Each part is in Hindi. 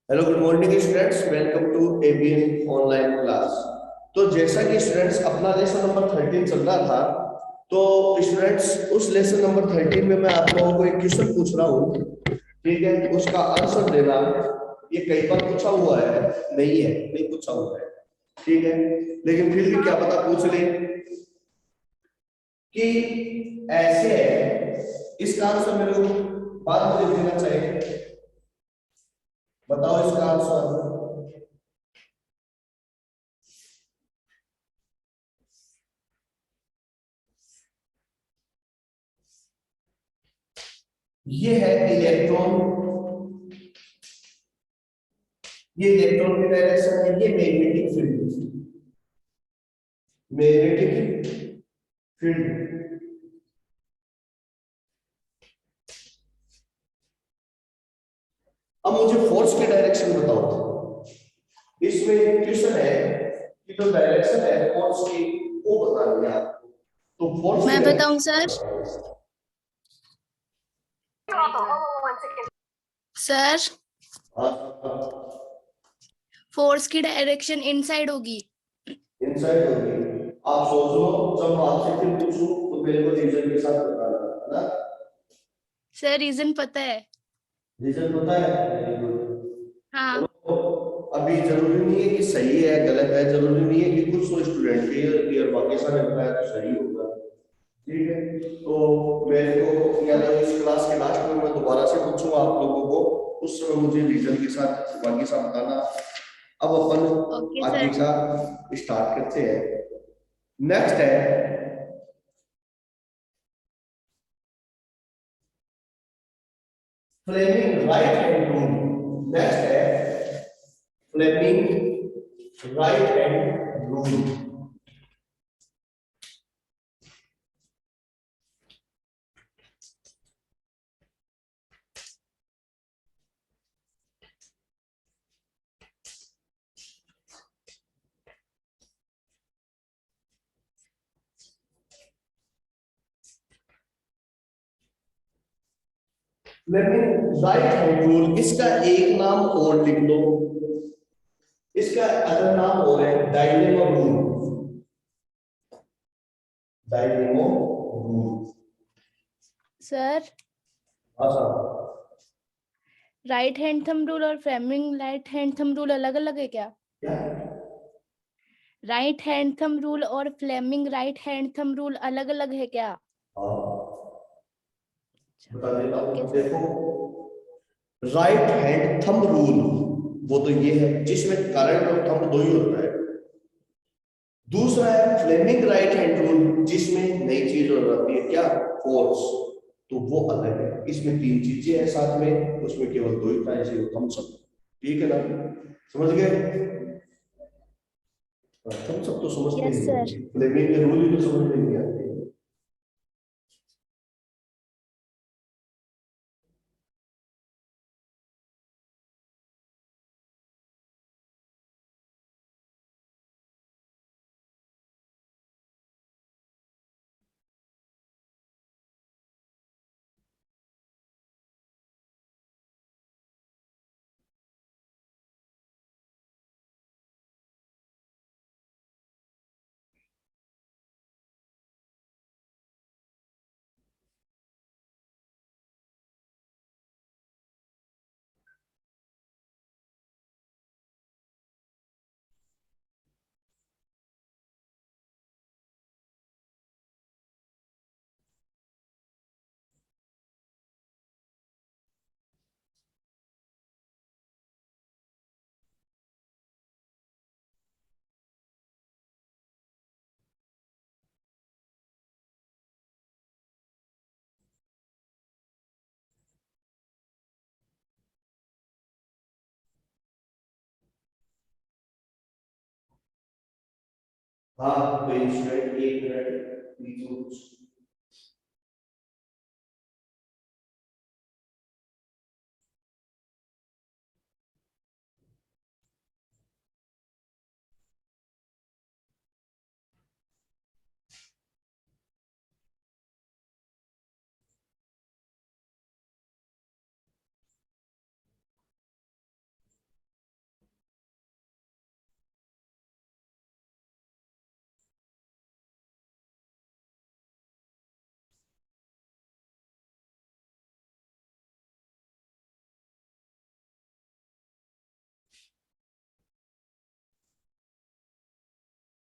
Hello good morning students, welcome to ABN online class. तो जैसा कि स्टूडेंट्स अपना लेसन नंबर 13 चल रहा था, तो स्टूडेंट्स उस लेसन नंबर 13 में मैं आप लोगों को एक क्वेश्चन पूछ रहा हूँ, ठीक है? उसका आंसर देना। ये कई बार पूछा हुआ है, नहीं पूछा हुआ है, ठीक है? लेकिन फिर भी क्या पता पूछ ले कि ऐसे है। इसका आंसर मेरे को बाद में देना चाहिए। बताओ इसका आंसर। ये है इलेक्ट्रॉन, ये इलेक्ट्रॉन की डायरेक्शन है, ये मैग्नेटिक फील्ड, मैग्नेटिक फील्ड। अब मुझे फोर्स की डायरेक्शन बताओ। इसमें क्वेश्चन है कि जो डायरेक्शन है फोर्स की वो बतानी है आपको। तो फोर्स की मैं बताऊं सर? सर, फोर्स की डायरेक्शन इनसाइड होगी। इनसाइड होगी। आप सोच लो, जब आपसे फिर पूछूं तो मेरे को रीजन के साथ बताना है ना। सर रीजन पता है। रीजन पता है? Very good. हाँ। चलो, अभी जरूरी नहीं है कि सही है गलत है, जरूरी नहीं है कि कुछ तो स्टूडेंट क्लियर बाकी सारे बताया तो सही होगा, ठीक है? तो मेरे को या तो इस क्लास के लास्ट में मैं दोबारा से पूछूंगा आप लोगों को, उस समय मुझे रीजन के साथ बाकी सब बताना। अब ओके अपन आगे सर। का स्टार्ट करते हैं। नेक्स्ट है Fleming right hand rule. Next है Fleming right hand rule. Fleming right hand rule, इसका एक नाम और लिख लो। इसका अदर नाम और है dynamo rule. Dynamo rule. Sir, अच्छा, राइट हैंड थंब रूल और Fleming right hand thumb rule अलग अलग है क्या? क्या? राइट हैंड थंब रूल और Fleming right hand thumb rule अलग अलग है क्या? हाँ, अच्छा, बता देता ओके हूँ, सर। देखो। राइट हैंड थंब रूल वो तो ये है जिसमें करंट और थंब दो ही होता है। दूसरा है फ्लेमिंग राइट हैंड रूल, जिसमें नई चीज और आती है, क्या? फोर्स। तो वो अलग है, इसमें तीन चीजें हैं साथ में, उसमें केवल दो ही था, इसे थम्स अप। ठीक है ना? समझ गए? थम्स अप तो समझते यस ही सर। हो, फ्लेमिंग के रूल ही तो समझ में नहीं आते। हाँ, तो इंस्टेंट एक मिनट प्लीज कुछ।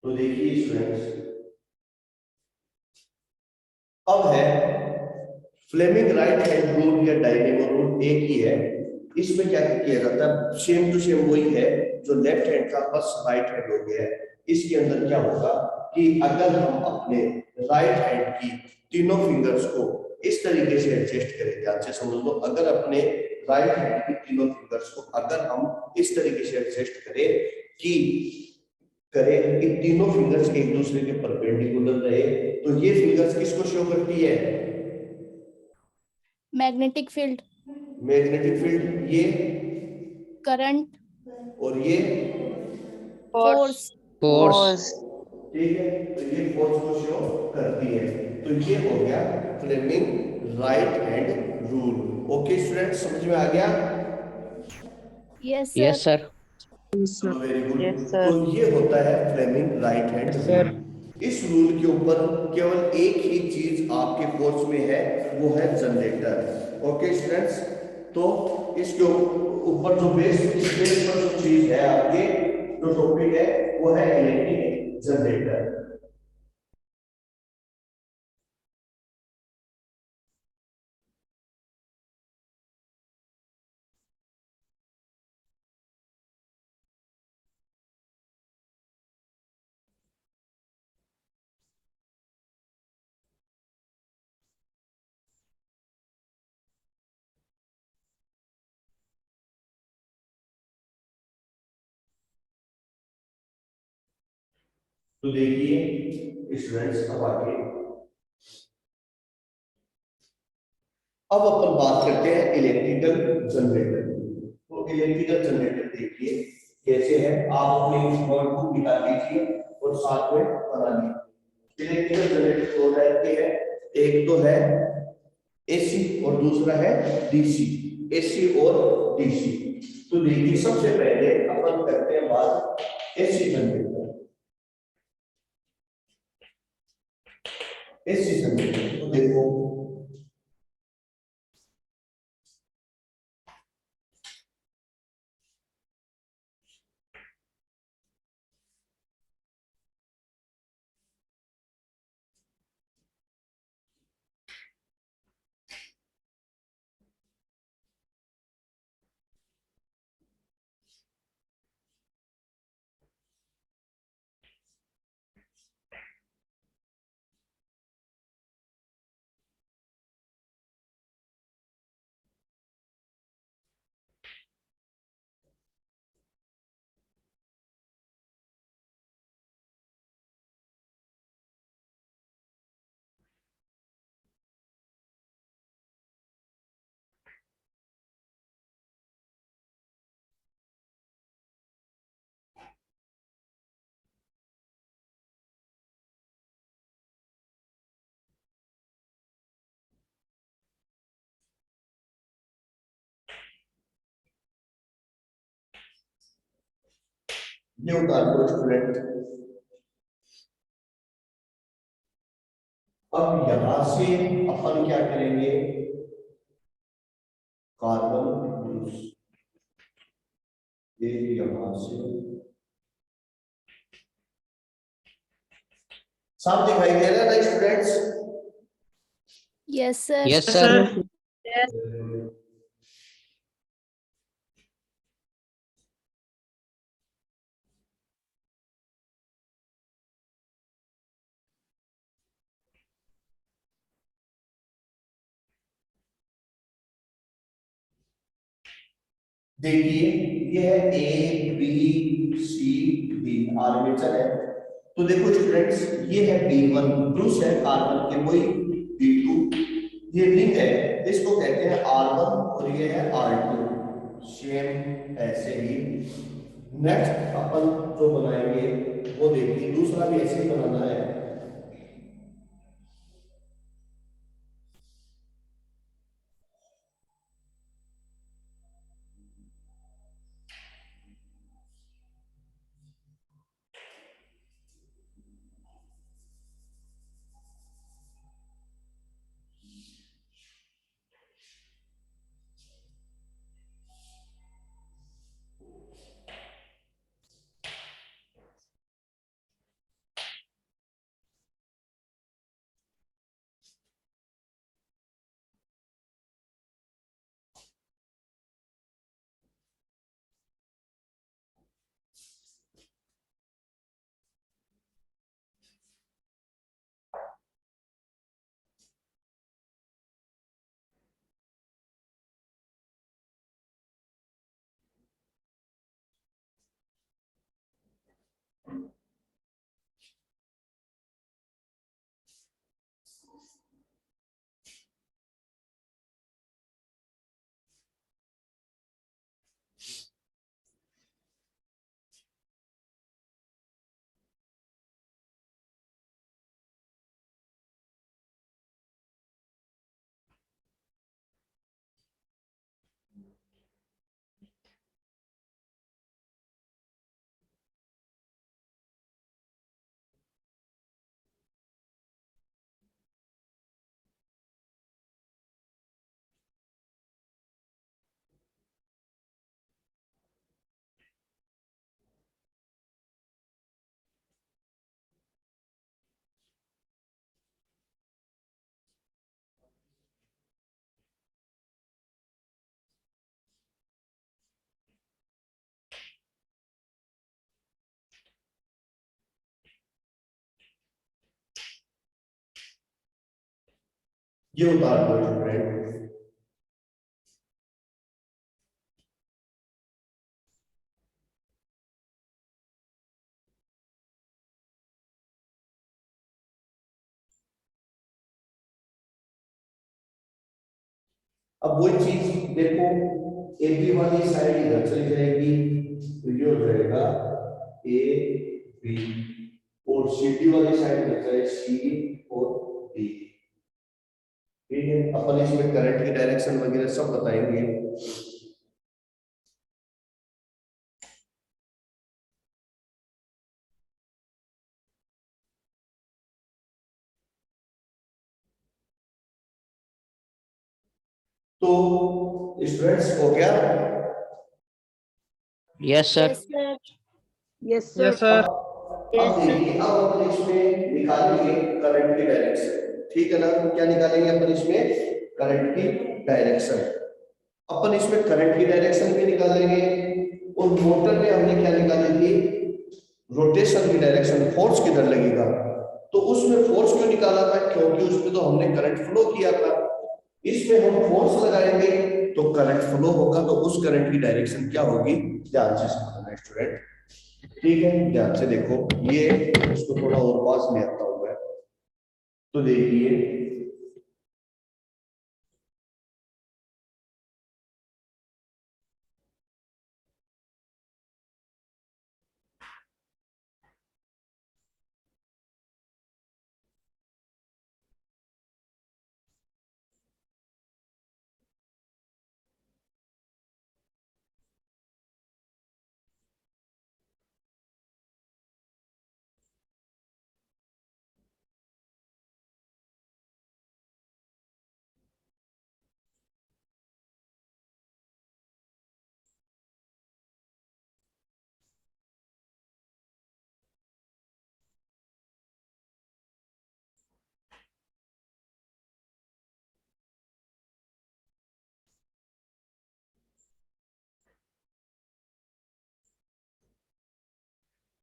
तो देखिए स्टूडेंट्स, अब है फ्लेमिंग राइट हैंड रूल या डायनेमो रूल, एक ही है। इसमें क्या किया जाता है, सेम टू सेम वही है जो लेफ्ट हैंड था, बस राइट हैंड हो गया है। इसके अंदर क्या होगा कि अगर हम अपने राइट हैंड की तीनों फिंगर्स को इस तरीके से एडजस्ट करें, ध्यान से समझ लो, अगर अपने राइट हैंड की तीनों फिंगर्स को अगर हम इस तरीके से एडजस्ट करें कि तीनों फिंगर्स एक दूसरे के परपेंडिकुलर रहे, तो ये फिंगर्स किसको शो करती है? Magnetic field, magnetic field. ये करंट, और ये फोर्स। फोर्स। ठीक है, तो ये फोर्स को शो करती है। तो ये हो गया Fleming right hand rule. Okay students, समझ में आ गया? Yes yes sir. सर। चलो वेरी गुड। यस तो सर। ये होता है Fleming right hand sir. Rule. इस रूल के ऊपर केवल एक ही चीज आपके कोर्स में है, वो है जनरेटर। ओके स्टूडेंट्स, तो इसके ऊपर जो बेस, इस बेस पर जो चीज है आपके, जो टॉपिक है वो है इलेक्ट्रिक जनरेटर। तो देखिए स्टूडेंट्स, अब आगे अब अपन बात करते हैं इलेक्ट्रिकल जनरेटर। तो इलेक्ट्रिकल जनरेटर देखिए कैसे है, आप अपनी नोटबुक निकाल लीजिए और साथ में बना लीजिए। इलेक्ट्रिकल जनरेटर दो टाइप के हैं, एक तो है एसी और दूसरा है डीसी। एसी और डीसी। तो देखिए सबसे पहले अपन करते हैं बात एसी जनरेटर। एसी जनरेटर तो देखो, ये उतार दो स्टूडेंट। अब यहां से अपन क्या करेंगे, कार्बन ग्रुप्स, ये यहां से साफ दिखाई दे रहा है ना students? Yes sir. Yes sir. देखिए ये है A B C D, armature है। तो देखो स्टूडेंट्स, ये है B1, ब्रूस है कार्बन के, वही B2, ये रिंग है, इसको कहते हैं R1 और ये है R2। सेम ऐसे ही नेक्स्ट अपन जो बनाएंगे वो देखिए, दूसरा भी ऐसे ही बनाना है। ये उतार दो स्टूडेंट। अब वही चीज देखो, एबी वाली साइड इधर चली जाएगी, तो ये हो जाएगा ए बी, और सीडी वाली साइड इधर जाए सी और डी। ठीक है, अपन इसमें करंट की डायरेक्शन वगैरह सब बताएंगे। तो स्टूडेंट्स हो गया। Yes sir. Yes sir. Yes yes sir. Sir. अब देखिए, अब अपन इसमें निकालेंगे करंट की डायरेक्शन। ठीक है ना, क्या निकालेंगे अपन इसमें? करंट की डायरेक्शन। अपन इसमें करंट की डायरेक्शन भी निकालेंगे, और मोटर में हमने क्या निकाली थी? रोटेशन की डायरेक्शन, फोर्स किधर लगेगा। तो उसमें फोर्स क्यों निकाला था? क्योंकि उसमें तो हमने करंट फ्लो किया था। इसमें हम फोर्स लगाएंगे तो करंट फ्लो होगा, तो उस करंट की डायरेक्शन क्या होगी? ध्यान से समझना स्टूडेंट। ठीक है, ध्यान से देखो, ये इसको थोड़ा और पास ले आता हूं मैं। तो देखिए,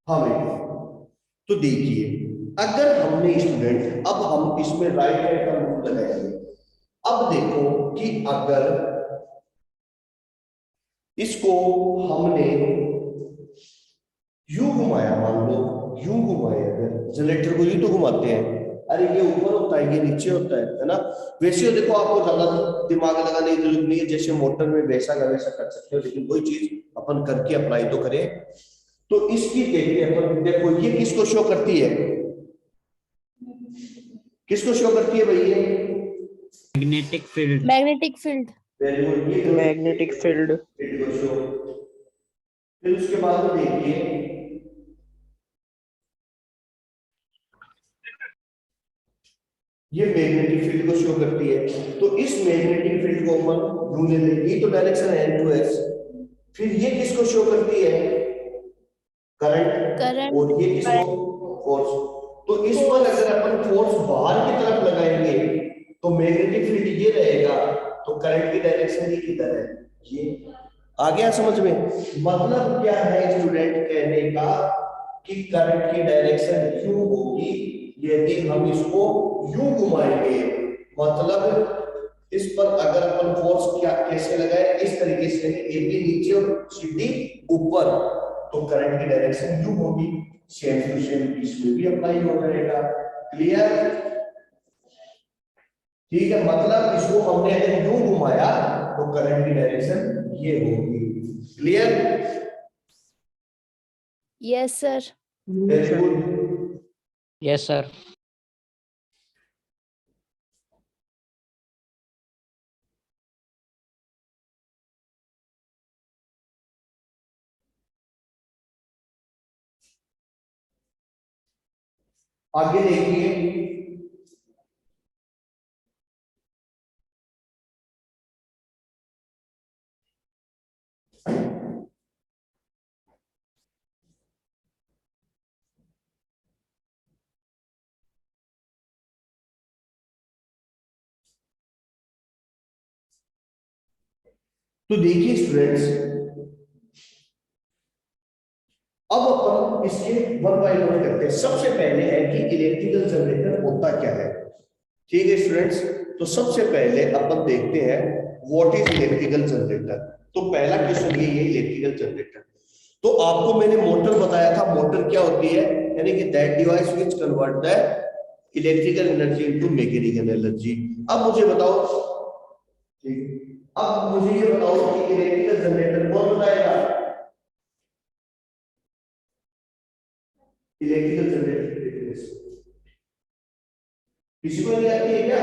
हाँ बेटा, तो देखिए, अगर हमने स्टूडेंट, अब हम इसमें राइट हैंड का रूल लगाएंगे। अब देखो कि अगर इसको हमने यूं घुमाया, मान लो यूं घुमाए, अगर जनरेटर को यूं तो घुमाते हैं, अरे ये ऊपर होता है, ये नीचे होता है ना। वैसे देखो, आपको ज्यादा दिमाग लगाने की जरूरत नहीं है, जैसे मोटर में वैसा का वैसा कर सकते हो, लेकिन वही चीज अपन करके अप्लाई तो करें। तो इसकी देखते हैं अपन, देखो ये किसको शो करती है? किसको शो करती है भैया? Magnetic field. Magnetic field. Very good, ये मैग्नेटिक फील्ड। इट को शो। फिर उसके बाद में देखिए, ये मैग्नेटिक फील्ड को शो करती है। तो इस मैग्नेटिक फील्ड को अपन ढूंढ लेंगे, ये तो डायरेक्शन है N2S। फिर ये किसको शो करती है? करंट। करंट। और ये किसको? फोर्स। तो इस पर अगर अपन फोर्स बाहर की तरफ लगाएंगे तो मैग्नेटिक फील्ड ये रहेगा, तो करंट की डायरेक्शन ये किधर है? ये। आ गया समझ में? मतलब क्या है स्टूडेंट कहने का, कि करंट की डायरेक्शन यूं होगी यदि हम इसको यूं घुमाएंगे। मतलब इस पर अगर अपन फोर्स क्या कैसे लगाए, इस तरीके से, एबी नीचे और सीडी ऊपर, तो करंट की डायरेक्शन यूं होगी। सेम टू सेम इसमें भी अप्लाई हो जाएगा। क्लियर? ठीक है, मतलब इसको हमने अगर यूं घुमाया तो करंट की डायरेक्शन ये होगी। Clear? Yes sir. Very good. Yes sir. आगे देखिए, तो देखिए स्टूडेंट्स, अब अपन इसके वन बाय वन करते हैं। सबसे पहले है कि इलेक्ट्रिकल जनरेटर होता क्या है। ठीक है स्टूडेंट्स, तो सबसे पहले अपन देखते हैं व्हाट इज इलेक्ट्रिकल जनरेटर। तो पहला क्वेश्चन ये इलेक्ट्रिकल जनरेटर। तो आपको मैंने मोटर बताया था, मोटर क्या होती है, यानी कि that device which convert the electrical energy into mechanical energy. अब मुझे बताओ, ठीक, अब मुझे ये बताओ कि इलेक्ट्रिकल जनरेटर कौन बताएगा? इलेक्ट्रिकल जनरेटर किसी को नहीं आती है क्या?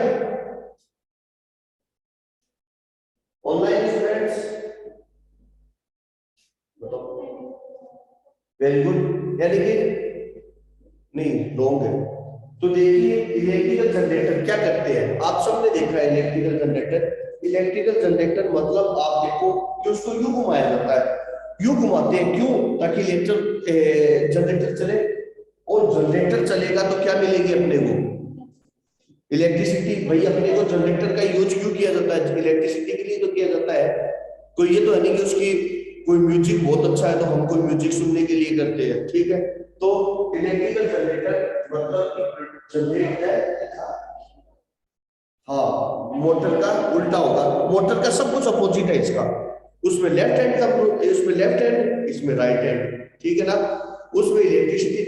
ऑनलाइन स्टूडेंट्स बताओ। वेरी गुड, यानी कि नहीं रॉन्ग है। तो देखिए इलेक्ट्रिकल जनरेटर क्या करते हैं, आप सबने देखा है इलेक्ट्रिकल जनरेटर। इलेक्ट्रिकल जनरेटर मतलब आप देखो कि उसको यूं घुमाया जाता है, यूं घुमाते हैं, क्यों? ताकि इलेक्ट्रिक जनरेटर चले, और जनरेटर चलेगा तो क्या मिलेगी अपने को? इलेक्ट्रिसिटी। भाई अपने को जनरेटर का यूज क्यों किया जाता है? इलेक्ट्रिसिटी के लिए तो किया जाता है। कोई ये तो है नहीं कि उसकी कोई म्यूजिक बहुत अच्छा है तो हम कोई म्यूजिक सुनने के लिए करते हैं, ठीक है। तो इलेक्ट्रिकल जनरेटर मतलब जनरेट है, हाँ मोटर का उल्टा होगा, मोटर का सब कुछ अपोजिट है इसका। उसमें लेफ्ट हैंड का, इसमें लेफ्ट हैंड, इसमें राइट हैंड, ठीक है ना। उसमें इलेक्ट्रिसिटी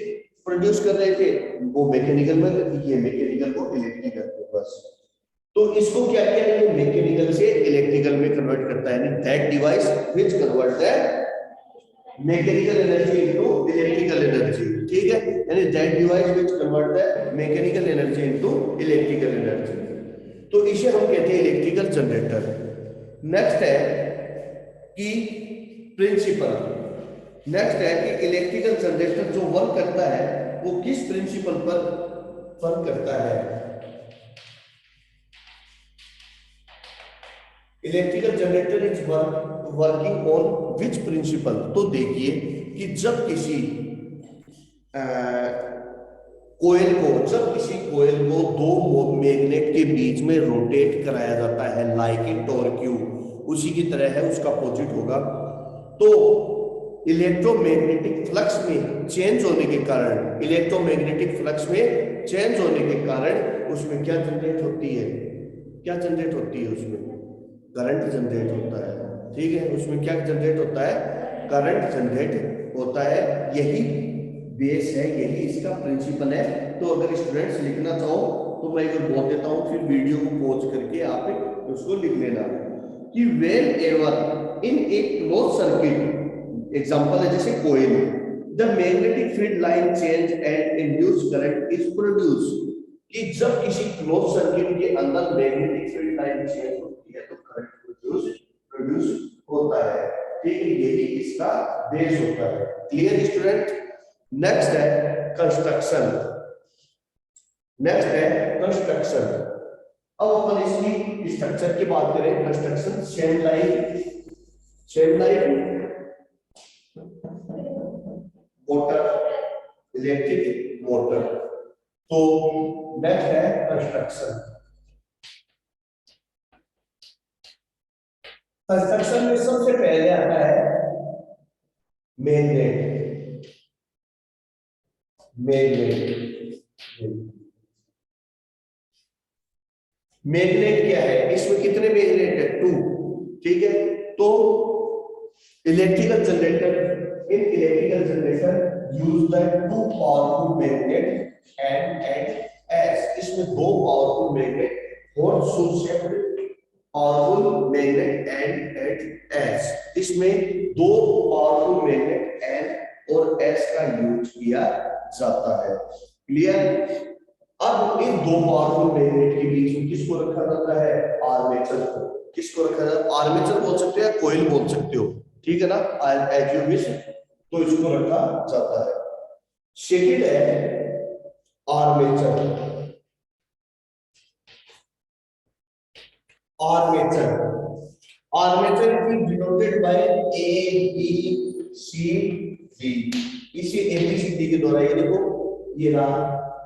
प्रोड्यूस कर रहे थे, वो मैकेनिकल में, ये मैकेनिकल को इलेक्ट्रिकल में, बस। तो इसको क्या किया, ये मैकेनिकल से इलेक्ट्रिकल में कन्वर्ट करता है, यानी that device which convert the mechanical energy into electrical energy, ठीक है। यानी that device which convert the mechanical energy into electrical energy, तो इसे हम कहते हैं इलेक्ट्रिकल जनरेटर। नेक्स्ट है कि प्रिंसिपल, नेक्स्ट है कि इलेक्ट्रिकल जनरेटर जो वर्क करता है वो किस प्रिंसिपल पर वर्क करता है। Electrical generator is working on which principle. तो देखिए कि जब किसी कोयल को दो मैग्नेट के बीच में रोटेट कराया जाता है, लाइक इन टॉर्क्यू, उसी की तरह है, उसका अपोजिट होगा। तो इलेक्ट्रोमैग्नेटिक फ्लक्स में चेंज होने के कारण, उसमें क्या जनरेट होती है, उसमें करंट जनरेट होता है, ठीक है। उसमें क्या जनरेट होता है? करंट जनरेट होता है। यही बेस है, यही इसका प्रिंसिपल है। तो अगर स्टूडेंट्स लिखना चाहो तो मैं एक बोल देता हूँ, फिर वीडियो को पॉज करके आप उसको लिख लेना कि whenever in a close circuit, example है जैसे coil, the magnetic field line change and induce current is produce, कि जब किसी क्लोज सर्किट के अंदर मैग्नेटिक फील्ड लाइन चेंज होती है तो करंट प्रोड्यूस होता है, ठीक है। यही इसका बेस होता है। Clear student? नेक्स्ट है कंस्ट्रक्शन। अब अपन इसकी स्ट्रक्चर की बात करें, construction chain line motor, electric motor. तो नेक्स्ट है कंस्ट्रक्शन में सबसे पहले आता है मैग्नेट। मैग्नेट क्या है? इसमें कितने मैग्नेट है? 2, ठीक है। तो electrical generator use the 2 powerful magnet and S. इसमें 2 पावरफुल मैग्नेट और पावरफुल मैग्नेट एंड एस, इसमें 2 पावरफुल मैग्नेट एन और एस का यूज किया जाता है। क्लियर? अब इन 2 पावरफुल मैग्नेट के बीच में किसको रखा जाता है? आर्मेचर को। किसको रखा जाता है? आर्मेचर बोल सकते हो या कोइल बोल सकते हो, ठीक है ना, एज यू विश। तो इसको रखा जाता है। सेकंड है armature. Armature is denoted by A B C D. इसे एबीसीडी के द्वारा, ये देखो ये रहा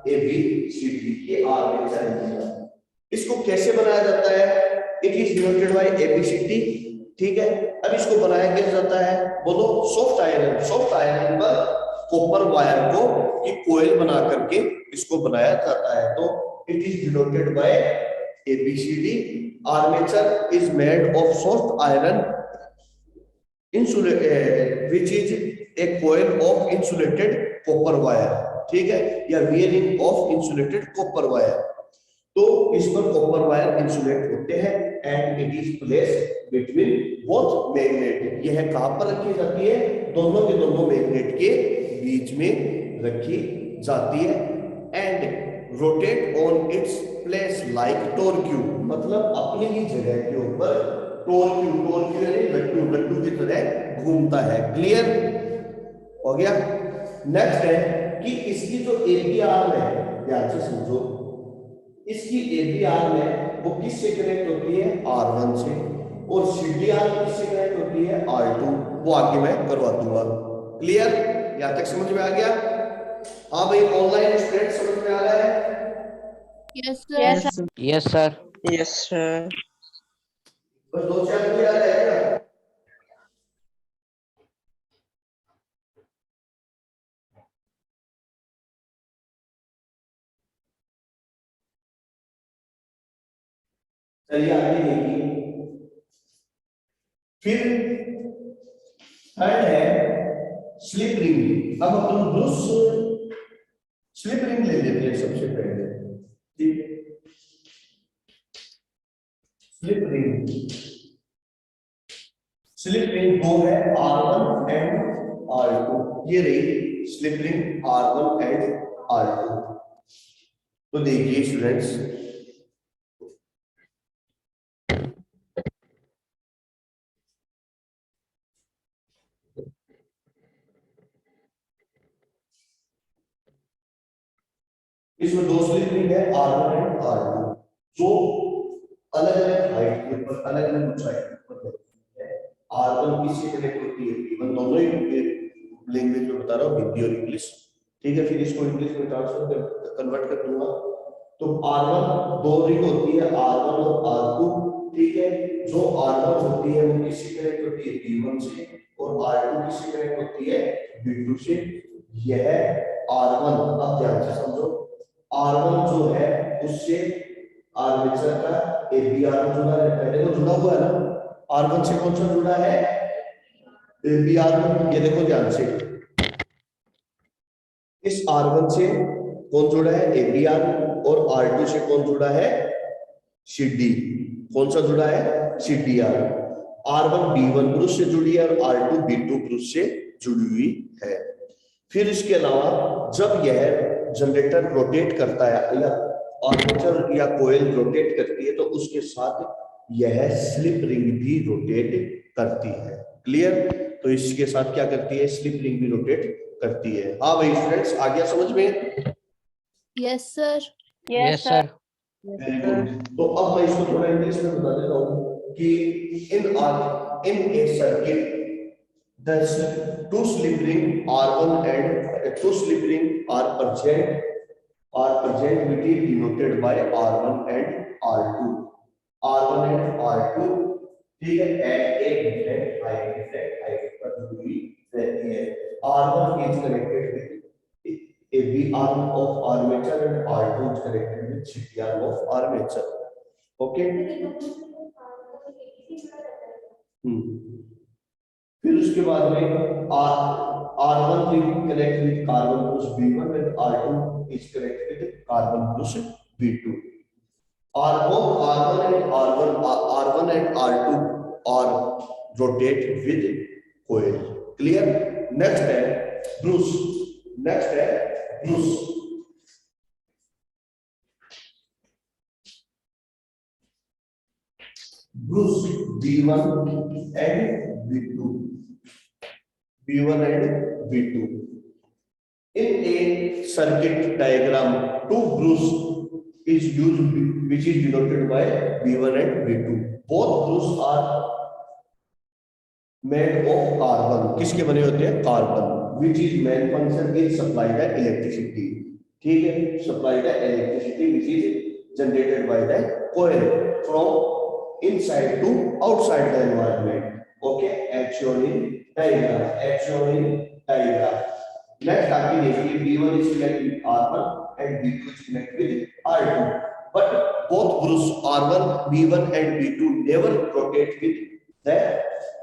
एबीसीडी, ये आर्मेचर है। इसको कैसे बनाया जाता है? It is denoted by ABCD, ठीक है। अब इसको बनाया कैसे जाता है? बोलो। सॉफ्ट आयरन पर कॉपर वायर को की कोयल बना करके इसको बनाया जाता है। तो it is denoted bye ABCD. Armature is made of soft iron which is a coil of insulated copper wire. ठीक है, या bearing of insulated copper wire. तो इस पर कॉपर वायर इंसुलेट होते हैं and it is placed between both magnet. यह कहां पर रखी जाती है? दोनों के दोनों मैग्नेट के बीच में रखी जाती है. And rotate on its place like torque, मतलब अपनी ही जगह के ऊपर टोरक्यू, टोरक्यू यानी लट्टू, लट्टू की तरह घूमता है. क्लियर हो गया? नेक्स्ट है कि इसकी जो एबीआर है, ध्यान से समझो, इसकी एबीआर में वो किससे कनेक्ट होती है? R1 से. और सीडीआर किससे कनेक्ट होती है? R2. वो आगे मैं करवा दूंगा. क्लियर? यहां तक समझ में आ गया? हाँ भाई, ऑनलाइन स्टूडेंट समझ में आ रहा है? Yes, sir. Yes, sir. Yes, sir. बस दो चार को याद है ना? चलिए आगे देखिए. फिर थर्ड है स्लिप रिंग. अब अपन ब्रूस स्लिप रिंग ले लेते हैं सबसे पहले. ठीक है, स्लिप रिंग. स्लिप रिंग दो है, R1 एंड R2. ये रही slip ring R1 and R2. तो देखिए स्टूडेंट्स, इसमें दो स्लिप रिंग है, R1 एंड R2, जो अलग अलग हाइट के ऊपर, अलग अलग ऊंचाई के ऊपर होती है. R1 किससे कनेक्ट होती है? P1. दोनों ही लैंग्वेज में बता रहा हूँ, हिंदी और इंग्लिश. ठीक है, फिर इसको इंग्लिश में ट्रांसफर कन्वर्ट कर दूंगा. तो R1 दो रिंग होती है, R1 और R2. ठीक है, जो R1 होती है वो किससे कनेक्ट होती है? P1 से. और R2 किससे कनेक्ट होती है? P2 से. यह R1, अब ध्यान से समझो, R1 जो है उससे आर्मेचर का एबीआर जुड़ा है. पहले वो जुड़ा हुआ है ना. R1 से कौन सा जुड़ा है? एबीआर. ये देखो ध्यान से, इस R1 से कौन जुड़ा है? एबीआर. और R2 से कौन जुड़ा है? सीडी. कौन सा जुड़ा है? सीडीआर. R1 B1 ब्रूस से जुड़ी है और R2 B2 ब्रूस से जुड़ी हुई है. फिर इसके अलावा जब यह जनरेटर रोटेट करता है या आर्मेचर या कोयल रोटेट करती है, तो उसके साथ यह स्लिप रिंग भी रोटेट करती है. क्लियर? तो इसके साथ क्या करती है? स्लिप रिंग भी रोटेट करती है. हाँ भाई स्टूडेंट्स, आ गया समझ में? Yes, sir. Yes, sir. Very good. तो अब मैं इसको थोड़ा इंग्लिश में बता देता हूँ कि इन ए circuit the two slip ring R1 and two slip ring are present which is denoted by R1 and R2. R1 and R2, ठीक है, at a different height पर जुड़ी रहती है. R1 is connected with a B arm of armature and R2 is connected with C arm of armature. Okay. फिर उसके बाद में R1 will connect with carbon plus B1 and R2 is connected with carbon plus B2. R1 and R2 are rotate with coil. Clear? Next है Bruce. Next है Bruce. Bruce B1 and B2. B1 and B2. In a circuit diagram, two Bruce is used which is denoted by B1 and B2. Both Bruce are made of carbon. किसके बने होते हैं? Carbon. Which is main function is supply the electricity. ठीक है, supply the electricity which is generated by the coil from inside to outside the environment. Okay, as shown in diagram. Next आगे देखिए, B1 is connected with R1 and B2 is connected with R2. but both groups R1, B1 and B2 never rotate with the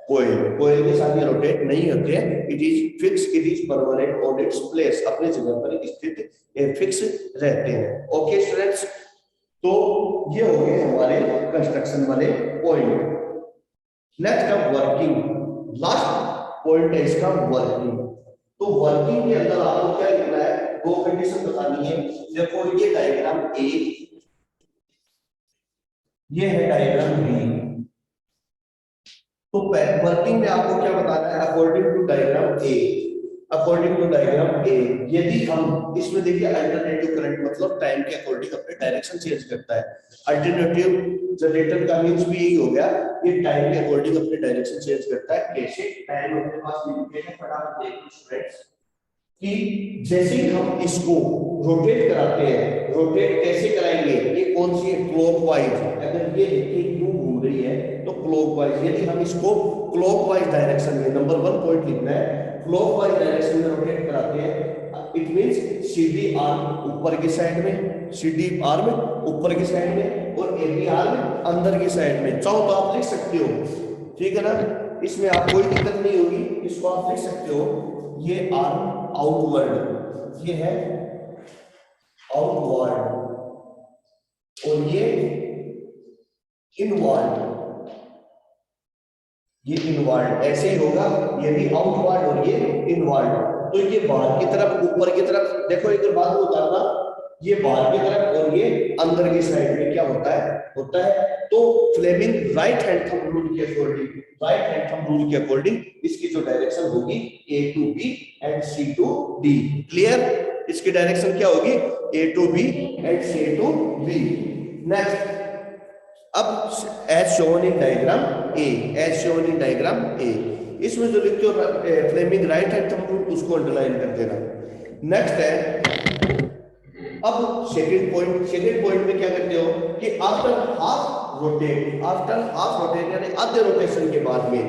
coil. coil के साथ ये रोटेट नहीं होते हैं. It is fixed, it is permanent on its place. अपने जगह पर स्थित ये फिक्स रहते हैं. ओके स्टूडेंट्स, तो ये हो गए हमारे कंस्ट्रक्शन वाले पॉइंट. नेक्स्ट है वर्किंग. लास्ट पॉइंट है इसका वर्किंग. तो वर्किंग के अंदर आपको क्या लिखना है, दो कंडीशन बतानी है. देखो ये डायग्राम ए, ये है डायग्राम बी. तो वर्किंग में आपको क्या बताना है, according to diagram A. According to diagram A यदि हम इसमें देखिए अल्टरनेटिव करंट मतलब टाइम के अकॉर्डिंग अपने डायरेक्शन चेंज करता है. अल्टरनेटिव जनरेटर का मींस भी यही हो गया, ये टाइम के अकॉर्डिंग अपने डायरेक्शन चेंज करता है. कैसे? टाइम अपने पास लिमिटेड है, फटाफट देखो स्टूडेंट्स कि जैसे ही हम इसको रोटेट कराते हैं, रोटेट कैसे कराएंगे, ये कौन सी है, क्लॉकवाइज. अगर ये देखिए यूं घूम रही है तो क्लॉकवाइज. यदि हम इसको क्लॉकवाइज डायरेक्शन में, नंबर 1 पॉइंट लिखना है, क्लॉकवाइज डायरेक्शन में रोटेट कराते हैं, इट मींस सीडी आर्म ऊपर की साइड में, सीडी आर्म ऊपर की साइड में और एबी आर्म अंदर की साइड में. चाहो तो आप लिख सकते हो, ठीक है ना, इसमें आप कोई दिक्कत नहीं होगी, इसको आप लिख सकते हो. ये आर्म आउटवर्ड, ये है आउटवर्ड और ये इनवर्ड, ये इनवर्ड. ऐसे ही होगा, ये भी आउटवर्ड और ये इनवर्ड. तो ये बाहर की तरफ, ऊपर की तरफ. देखो एक बात उतारना, ये बाहर की तरफ और ये अंदर की साइड में क्या होता है. तो Fleming right hand thumb rule के according, right hand thumb rule के अकॉर्डिंग इसकी जो डायरेक्शन होगी A to B and C to D. Clear? इसकी डायरेक्शन क्या होगी, A to B and C to B. Next, अब as shown in diagram A, as shown in diagram A, इसमें जो लिखते हो Fleming right hand thumb rule उसको अंडरलाइन कर देना. नेक्स्ट है अब सेकंड पॉइंट में क्या करते हो कि आफ्टर हाफ रोटेट, यानी आधे रोटेशन के बाद में,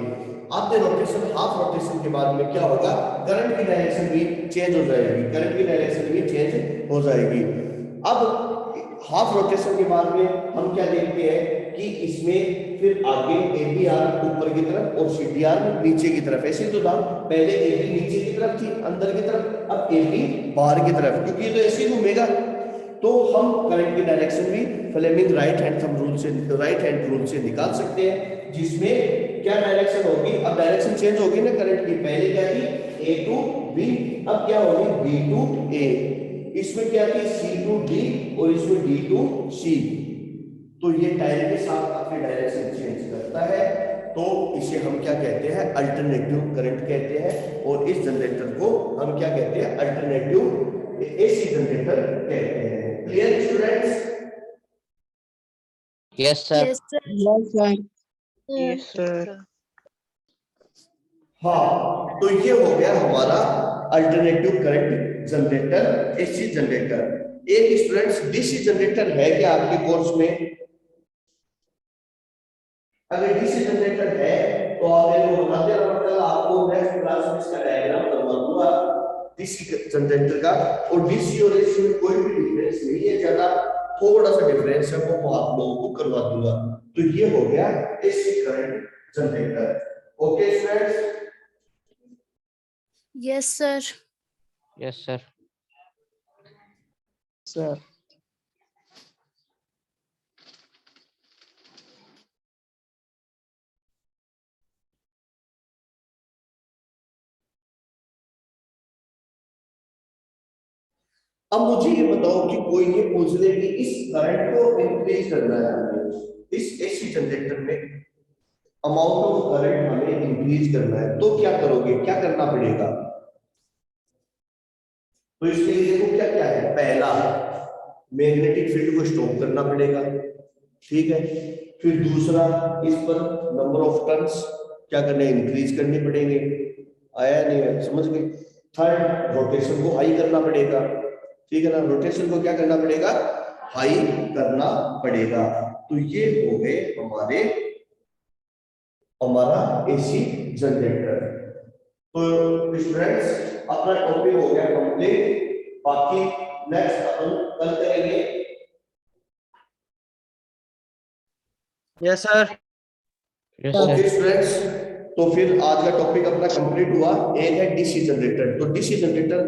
हाफ रोटेशन के बाद में क्या होगा, करंट की डायरेक्शन भी चेंज हो जाएगी. अब हाफ रोटेशन के बाद में हम क्या देखते हैं कि इसमें फिर आगे एबी आर्म ऊपर की तरफ और सीडी आर्म नीचे की तरफ. ऐसे तो था, पहले एबी नीचे की तरफ थी, अंदर की तरफ, अब एबी बाहर की तरफ, क्योंकि ये तो ऐसे ही घूमेगा. तो हम करंट की डायरेक्शन भी फ्लेमिंग राइट हैंड रूल से निकाल सकते हैं, जिसमें क्या डायरेक्शन होगी, अब डायरेक्शन चेंज होगी ना करंट की. पहले क्या थी A to B, अब क्या होगी B to A. इसमें क्या थी C to D और इसमें D to C. तो ये टाइम के साथ अपनी डायरेक्शन चेंज करता है. तो इसे हम क्या कहते हैं, अल्टरनेटिव करंट कहते हैं. और इस जनरेटर को हम क्या कहते हैं, अल्टरनेटिव एसी जनरेटर कहते हैं. Clear students? Yes, sir. Yes, sir. Yes, sir. Yes, sir. हाँ, तो ये हो गया हमारा alternative current generator, AC generator. एक स्टूडेंट्स डीसी जनरेटर है क्या आपके कोर्स में? अगर डीसी जनरेटर है तो आप मेरे को बताते हैं, मतलब आपको नेक्स्ट क्लास में इसका डायग्राम करवा दूंगा डीसी जनरेटर का. और डीसी और एसी में कोई भी डिफरेंस नहीं है, ज्यादा थोड़ा सा डिफरेंस है, वो आप लोगों को करवा दूंगा. तो ये हो गया AC current generator. Okay students? Yes, sir. Yes, sir. Sir. अब मुझे ये बताओ कि कोई ये पूछ ले कि इस करंट को इंक्रीज करना है हमें, इस एसी जनरेटर में अमाउंट ऑफ करंट हमें इंक्रीज करना है, तो क्या करोगे, क्या करना पड़ेगा? तो इसके लिए देखो क्या क्या है. पहला, मैग्नेटिक फील्ड को स्टॉप करना पड़ेगा, ठीक है. फिर दूसरा, इस पर नंबर ऑफ टर्न्स क्या करने, इंक्रीज करने पड़ेंगे. आया नहीं है, समझ गए? थर्ड, रोटेशन को हाई करना पड़ेगा, ठीक है ना. रोटेशन को क्या करना पड़ेगा, हाई करना पड़ेगा. तो ये हो गए हमारा एसी जनरेटर. तो स्टूडेंट्स अपना टॉपिक हो गया कंप्लीट. बाकी नेक्स्ट अपन कल करेंगे Yes, sir. Yes, sir. Okay students, तो फिर आज का टॉपिक अपना कंप्लीट हुआ। एक है डीसी जनरेटर। तो डीसी जनरेटर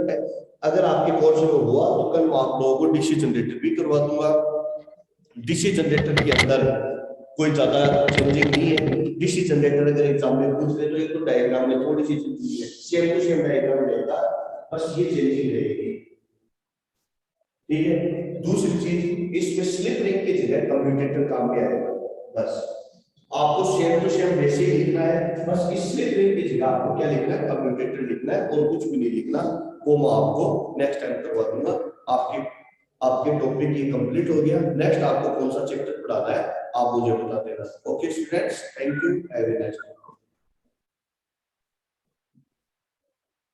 अगर आपके कोर्स में हुआ तो कल मैं आप लोगों को डीसी जनरेटर भी करवा दूंगा। डीसी जनरेटर के अंदर कोई ज्यादा चेंजिंग नहीं है। डीसी जनरेटर अगर एग्जाम में पूछ ले तो एक तो डायग्राम में थोड़ी सी चेंजिंग है, सेम टू सेम डायग्राम रहेगा, बस ये चेंजिंग रहेगी, ठीक है। दूसरी चीज, इसमें स्लिप रिंग की जगह कम्यूटेटर काम में आएगा। बस आपको सेम टू सेम वैसे ही लिखना है, बस इस स्लिप रिंग की जगह आपको क्या लिखना है, कम्यूटेटर लिखना है और कुछ भी नहीं लिखना। वो मैं आपको नेक्स्ट टाइम करवा दूंगा। आपके टॉपिक ये कंप्लीट हो गया। नेक्स्ट आपको कौन सा चैप्टर पढ़ाना है आप मुझे बता देना। Okay students, thank you, have a nice day.